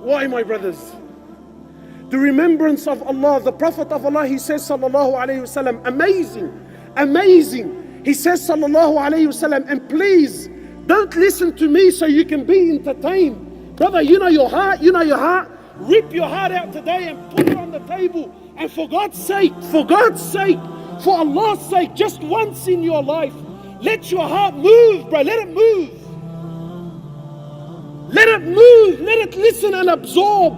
Why, my brothers? The remembrance of Allah, the Prophet of Allah, he says, sallallahu alayhi wasallam, amazing, amazing. He says, sallallahu alayhi wasallam, and please, don't listen to me so you can be entertained. Brother, you know your heart, you know your heart. Rip your heart out today and put it on the table. And for God's sake, for Allah's sake, just once in your life, let your heart move, bro. Let it move. Let it move. Let it listen and absorb.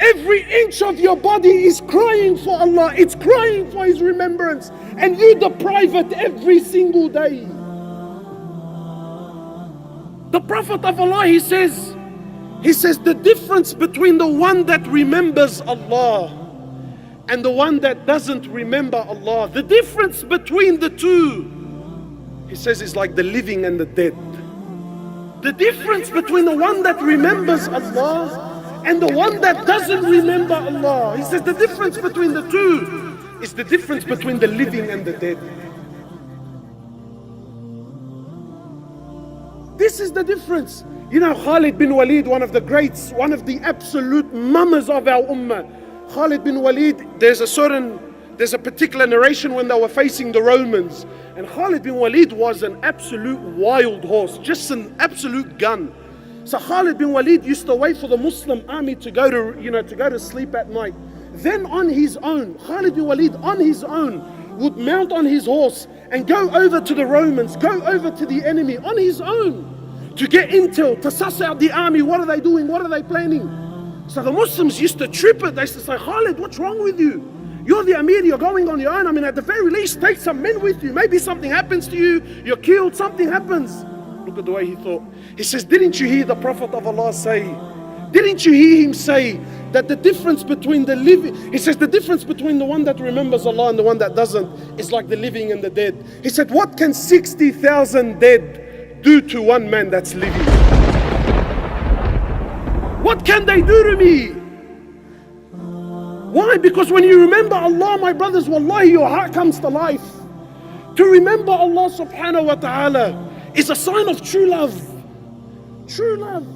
Every inch of your body is crying for Allah. It's crying for His remembrance. And you deprive it every single day. The Prophet of Allah, he says, the difference between the one that remembers Allah and the one that doesn't remember Allah, the difference between the two, he says, is like the living and the dead. The difference between the one that remembers Allah and the one that doesn't remember Allah, he says the difference between the two is the difference between the living and the dead. This is the difference. You know, Khalid bin Walid, one of the greats, one of the absolute mamas of our ummah. Khalid bin Walid, there's a particular narration when they were facing the Romans. And Khalid bin Walid was an absolute wild horse, just an absolute gun. So Khalid bin Walid used to wait for the Muslim army to go to sleep at night. Then on his own, Khalid bin Walid on his own would mount on his horse and go over to the Romans, go over to the enemy on his own to get intel, to suss out the army. What are they doing? What are they planning? So the Muslims used to trip it. They used to say, Khalid, what's wrong with you? You're the Amir, you're going on your own. I mean, at the very least, take some men with you. Maybe something happens to you, you're killed, something happens. Look at the way he thought. He says, didn't you hear the Prophet of Allah say, didn't you hear him say that the difference between the living, he says the difference between the one that remembers Allah and the one that doesn't is like the living and the dead. He said, what can 60,000 dead do to one man that's living? What can they do to me? Why? Because when you remember Allah, my brothers, wallahi, your heart comes to life. To remember Allah subhanahu wa ta'ala is a sign of true love. True love.